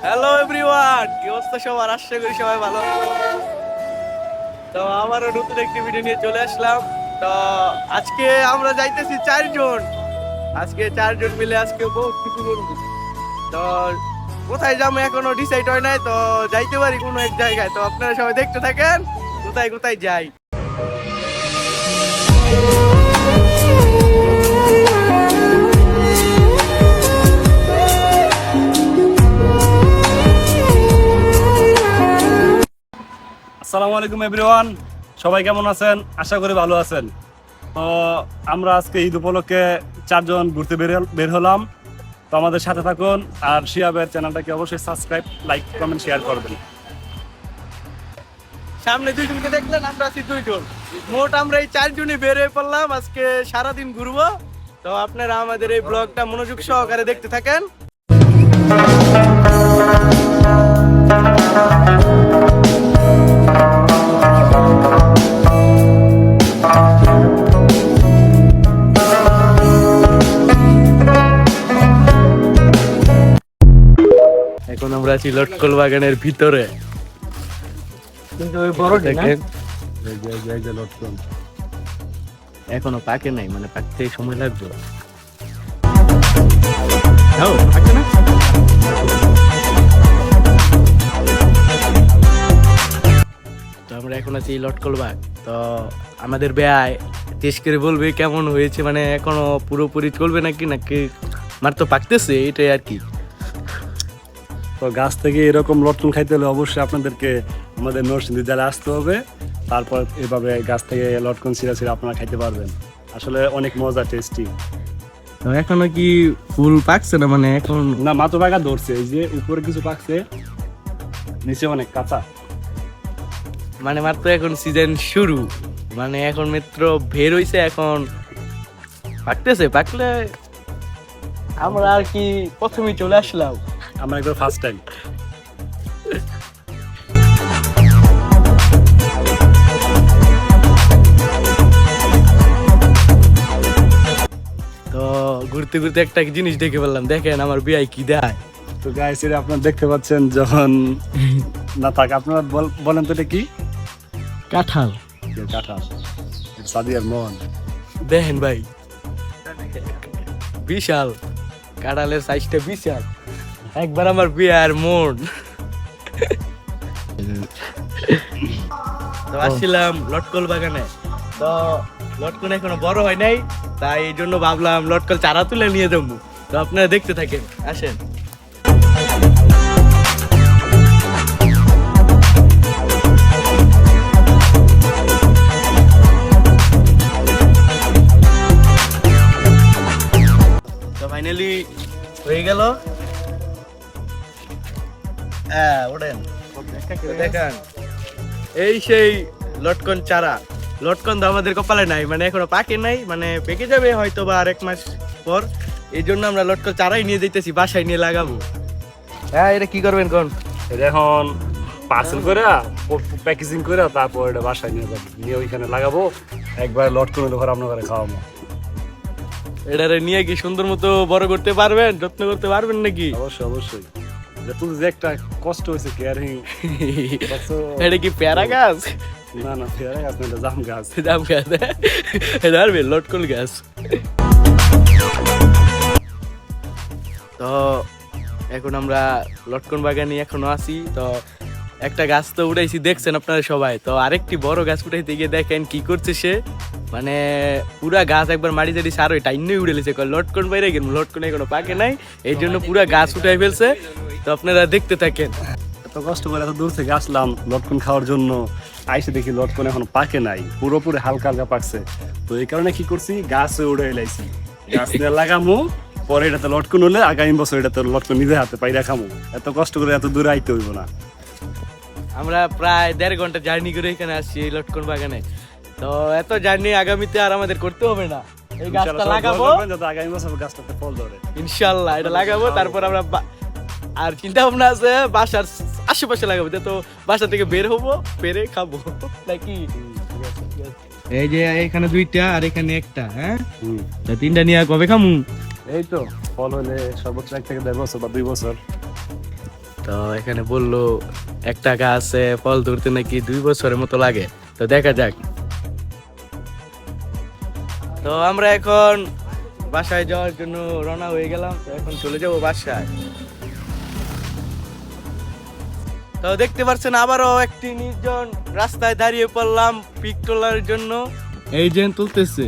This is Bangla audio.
হ্যালো এভরিওয়ান, কি অবস্থা সবার? আশা করি সবাই ভালো আছো। তো আমারও নতুন একটি ভিডিও নিয়ে চলে আসলাম। তো আজকে আমরা যাইতেছি চারজন। আজকে চারজন মিলে আজকে বহুত কিছু করবো। তো কোথায় যাবো এখনো ডিসাইড হয় নাই, তো যাইতে পারি কোনো এক জায়গায়। তো আপনারা সবাই দেখতে থাকেন কোথায় কোথায় যাই। আসসালামু আলাইকুম এভরিওয়ান, সবাই কেমন আছেন? আশা করি ভালো আছেন। তো আমরা আজকে ঈদ উপলক্ষে চারজন ঘুরতে বের হলাম। তো আমাদের সাথে থাকুন, আর শিয়াবের চ্যানেলটাকে অবশ্যই সাবস্ক্রাইব, লাইক, কমেন্ট, শেয়ার করবেন। সামনে দুইজনকে দেখলেন, আমরা আছি দুইজন। মোট আমরা এই চারজনই বের হয়ে পড়লাম, আজকে সারাদিন ঘুরবো। তো আপনারা আমাদের এই ব্লগটা মনোযোগ সহকারে দেখতে থাকেন। এখন আমরা আছি লটকল বাগানের ভিতরে। কিন্তু ওই বড় দেখেন এখনো পাকে নাই, মানে পাকতে সময় লাগবে। পাকে না? তো আমরা এখন আছি লটকল বাগ। তো আমাদের বেয়ায় টেস্ট করে বলবে কেমন হয়েছে, মানে এখনো পুরোপুরি চলবে নাকি নাকি মার তো পাকতেছে, এটাই আর কি। তো গাছ থেকে এরকম লটকন খাইতে হলে অবশ্যই আপনাদেরকে আমাদের নরসিংদী জেলায় আসতে হবে। তারপর এভাবে গাছ থেকে লটকন ছিঁড়া ছিঁড়া আপনারা খাইতে পারবেন। আসলে অনেক মজা, টেস্টি। তো এখনো কি ফুল পাকছে না? মানে এখন না, মাত্র পাকা ধরছে, এই যে উপরে কিছু পাকছে, নিচে অনেক কাঁচা। মানে মাত্র এখন সিজন শুরু, মানে এখন মাত্র বের হইছে, এখন পাকতেছে। পাকলে আমরা আর কি প্রথমেই চলে আসলাম। আমরা একবার ফার্স্ট টাইম। তো ঘুরতে ঘুরতে একটা জিনিস দেখে ফেললাম, দেখেন আমার বিয়াই কি দেয়। তো গাইস, এটা আপনারা দেখতে পাচ্ছেন যখন না থাক, আপনারা বলেন তো এটা কি? কাঁঠাল। কাঁঠাল। সাদিয়ার মন। দেখেন ভাই, বিশাল কাঁঠালের সাইজটা বিশাল, একবার আমার বিয়ার মন। তো আসছিলাম লটকল বাগানে। তো লটকন এখনো বড় হয় নাই, তাই এই জন্য ভাবলাম লটকল চারা তুলে নিয়ে যাবো। তো আপনারা দেখতে থাকেন, আসেন। তো ফাইনালি হয়ে গেল। হ্যাঁ, ওঠেন দেখেন, এই সেই লটকন চারা। লটকন তো আমাদের কপালে নাই, মানে এখনো পাকে নাই, মানে পেকে যাবে হয়তো বা আরেক মাস পর। এই জন্য আমরা লটকন চারাই নিয়ে যেতেছি, বাসায় নিয়ে লাগাবো। হ্যাঁ, এটা কি করবেন কোন? এটা এখন পার্সেল করে প্যাকেজিং করে তারপর এটা বাসায় নিয়ে যাবো, নিয়ে ওইখানে লাগাবো। একবার লটকন হলে ঘরে আপনার ঘরে খাওয়াবো। এটারে নিয়ে কি সুন্দর মতো বড় করতে পারবেন, যত্ন করতে পারবেন নাকি? অবশ্যই অবশ্যই। তুই যে একটা কষ্ট হয়েছে কেয়ারিং। এটা কি পেয়ারা গাছ? না না, পেয়ারা গাছ না, এটা জাম গাছ। জাম গাছ, এটা আর লটকল গাছ। তো এখন আমরা লটকন বাগানে এখনো আছি। তো একটা গাছ তো উঠাইছি, দেখছেন আপনারা সবাই। তো আরেকটি বড় গাছ উঠাইতে গিয়ে দেখেন কি করছে সে, মানে পুরা গাছ একবার মাটি টাড়ি সার ওই টাইনে উড়ে লেছে। লটকন বাইরে গেল, লটকন এখনো পাকে নাই, এই জন্য পুরা গাছ উঠাই ফেলছে। তো আপনারা দেখতে থাকেন। এত কষ্ট করে এত দূর থেকে আসলাম লটকন খাওয়ার জন্য, আইসে দেখি লটকন এখনো পাকে নাই, পুরোপুরি হালকা হালকা পাকছে। তো এই কারণে কি করছি, গাছে উড়ে এলাইছি, গাছ নিয়ে লাগামো। পরে এটাতে লটকন হলে আগামী বছর এটাতে লটকন নিজে হাতে পাই রাখামো। এত কষ্ট করে এত দূরে আইতে হইব না। আমরা প্রায় 1.5 ঘন্টা জার্নি করে এখানে আসছি এই লটকন বাগানে। তো এত জার্নি আগামীতে আর আমাদের করতে হবে না, এই গাছটা লাগাবো, যাতে আগামী বছর গাছটাতে ফল ধরে। ইনশাআল্লাহ এটা লাগাবো। তারপর আমরা আর চিন্তা ভাবনা আছে বাসার আশেপাশে লাগাবো, তো বাসা থেকে বের হবো, বেরে খাবো নাকি। এই যে এখানে দুইটা আর এখানে একটা, হ্যাঁ তিনটা নিয়ে কবে খামু? এই তো ফল হলে সর্বোচ্চ 1 থেকে 1.5 বছর বা 2 বছর। তো এখানে বললো একটা গাছে ফল ধরতে নাকি 2 বছরের মতো লাগে, তো দেখা যাক। তো আমরা এখন বাসায় যাওয়ার জন্য রওনা হয়ে গেলাম, তো এখন চলে যাবো বাসায়। তো দেখতে পাচ্ছেন আবারও একটি নির্জন রাস্তায় দাঁড়িয়ে পড়লাম পিক তোলার জন্য। এই যে তুলতেছে।